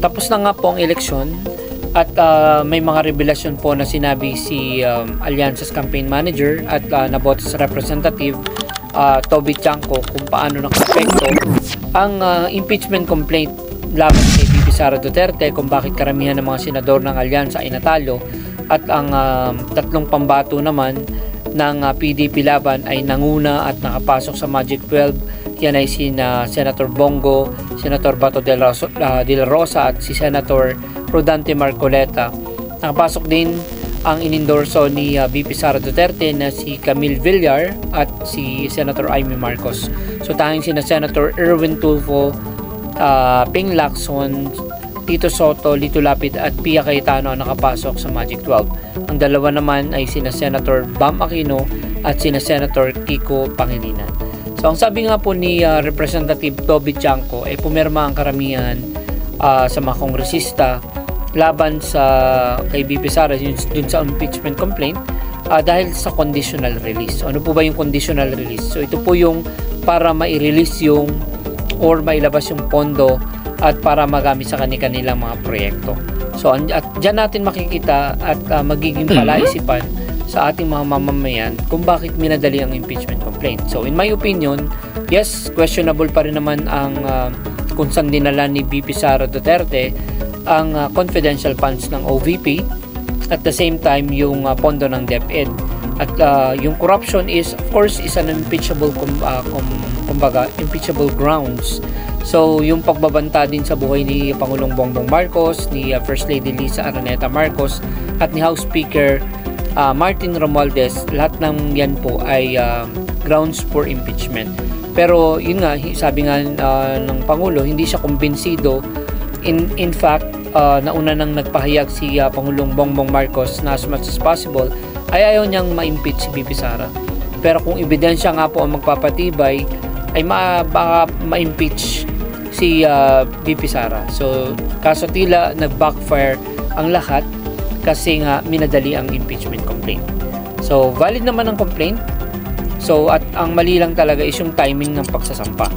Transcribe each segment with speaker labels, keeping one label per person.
Speaker 1: tapos na nga po ang eleksyon at may mga revelasyon po na sinabi si Alyansa's campaign manager at naboto sa representative Toby Chanco kung paano naka-apekto ang impeachment complaint laban kay VP Sara Duterte, kung bakit karamihan ng mga senador ng Alyansa ay natalo at ang tatlong pambato naman ng PDP laban ay nanguna at nakapasok sa Magic 12. Yan ay sina Senator Bongo, Senator Bato de la Rosa at si Senator Rodante Marcoleta. Nakapasok din ang inendorso ni VP Sara Duterte na si Camille Villar at si Senator Amy Marcos. So tanging sina Senator Erwin Tulfo, Ping Lacson, Tito Soto, Lito Lapid at Pia Cayetano ang nakapasok sa Magic 12. Ang dalawa naman ay sina Senator Bam Aquino at sina Senator Kiko Pangilinan. So ang sabi nga po ni Representative Toby Chanco ay pumirma ang karamihan sa mga kongresista laban sa kay VP Sara dun sa impeachment complaint dahil sa conditional release. So, ano po ba yung conditional release? So ito po yung para mai-release yung or mailabas yung pondo at para magamit sa kanilang mga proyekto. So at dyan natin makikita at magiging palaisipan sa ating mga mamamayan kung bakit minadali ang impeachment complaint. So in my opinion, yes, questionable pa rin naman ang kung saan dinala ni VP Sara Duterte ang confidential funds ng OVP, at the same time yung pondo ng DepEd. At yung corruption is of course is an impeachable impeachable grounds. So yung pagbabanta din sa buhay ni Pangulong Bongbong Marcos, ni First Lady Liza Araneta Marcos at ni House Speaker Martin Romualdez, lahat ng yan po ay grounds for impeachment. Pero yun nga, sabi nga ng Pangulo, hindi siya kumbinsido. In fact, nauna nang nagpahayag si Pangulong Bongbong Marcos na as much as possible ay ayaw niyang ma-impeach si VP Sara. Pero kung ebidensya nga po ang magpapatibay, ay baka ma-impeach si VP Sara. So, kaso tila nag-backfire ang lahat kasi nga minadali ang impeachment complaint. So, valid naman ang complaint. So, at ang mali lang talaga is yung timing ng pagsasampa.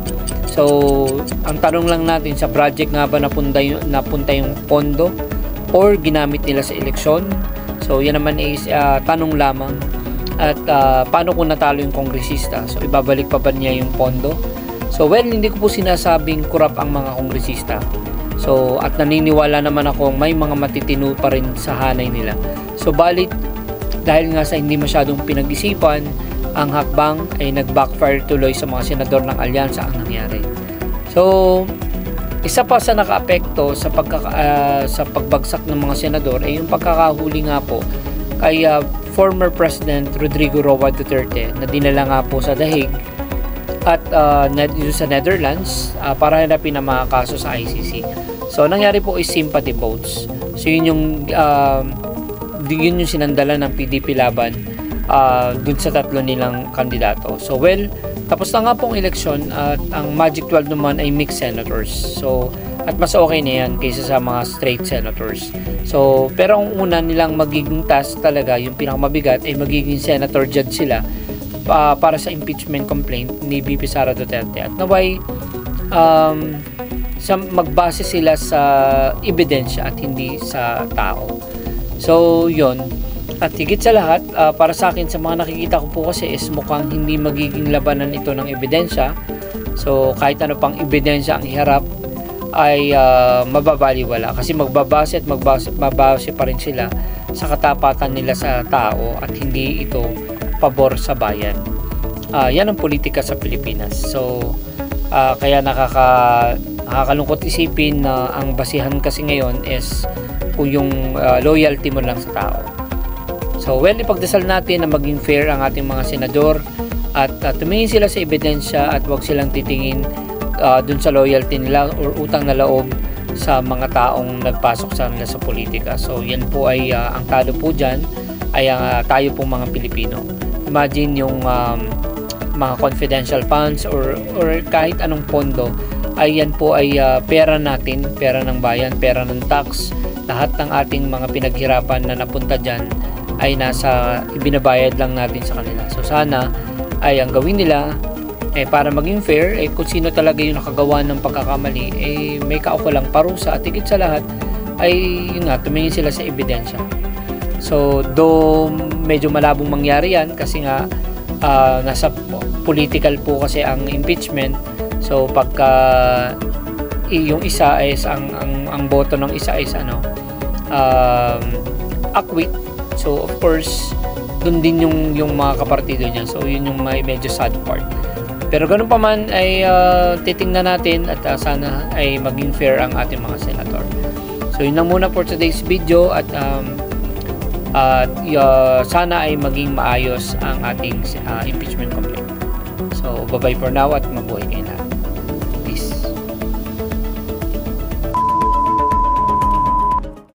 Speaker 1: So, ang tanong lang natin, sa project nga ba napunta yung pondo or ginamit nila sa eleksyon? So, yan naman is tanong lamang. At paano kung natalo yung kongresista? So, ibabalik pa ba niya yung pondo? So, well, hindi ko po sinasabing kurap ang mga kongresista. So, at naniniwala naman ako may mga matitino pa rin sa hanay nila. So, balit, dahil nga sa hindi masyadong pinag-isipan, ang hakbang ay nag-backfire tuloy sa mga senador ng alyansa ang nangyari. So, isa pa sa nakaapekto sa pagbagsak ng mga senador ay yung pagkakahuli nga po kay former President Rodrigo Roa Duterte na dinala nga po sa Dahig at sa Netherlands para hanapin ang mga kaso sa ICC. So, nangyari po is sympathy votes. So, yun yung sinandala ng PDP laban dun sa tatlo nilang kandidato. So, well, tapos na nga pong eleksyon at ang Magic 12 naman ay mixed senators. So, at mas okay na yan kaysa sa mga straight senators. So, pero ang una nilang magiging task talaga, yung pinakamabigat ay magiging senator judge sila para sa impeachment complaint ni VP Sara Duterte. At naway, magbase sila sa ebidensya at hindi sa tao. So, yon. At higit sa lahat, para sa akin, sa mga nakikita ko po kasi is mukhang hindi magiging labanan ito ng ebidensya. So, kahit ano pang ebidensya ang iharap ay mababaliwala. Kasi magbabase pa rin sila sa katapatan nila sa tao at hindi ito pabor sa bayan. Yan ang politika sa Pilipinas. So, kaya nakakalungkot isipin na ang basihan kasi ngayon is kung yung loyalty mo lang sa tao. So, well, ipagdasal natin na maging fair ang ating mga senador at tumingin sila sa ebidensya at huwag silang titingin dun sa loyalty nila or utang na loob sa mga taong nagpasok sa nila sa politika. So, yan po ay ang talo po dyan ay tayo pong mga Pilipino. Imagine yung mga confidential funds or kahit anong pondo ay yan po ay pera natin, pera ng bayan, pera ng tax. Lahat ng ating mga pinaghirapan na napunta dyan ay ibinabayad lang natin sa kanila. So sana ay ang gawin nila Para maging fair, kung sino talaga yung nakagawa ng pagkakamali, may kaukulang parusa, at higit sa lahat ay yun nga, tumingin sila sa ebidensya. So though medyo malabong mangyari yan kasi nga nasa political po kasi ang impeachment. So pagka yung isa is ang boto ng isa is acquit, so of course dun din yung mga kapartido niya. So yun yung medyo sad part. Pero ganun pa man ay titingnan natin at sana ay maging fair ang ating mga senator. So yun lang muna for today's video, at sana ay maging maayos ang ating impeachment complaint. So bye bye for now at mabuhay kayo lahat.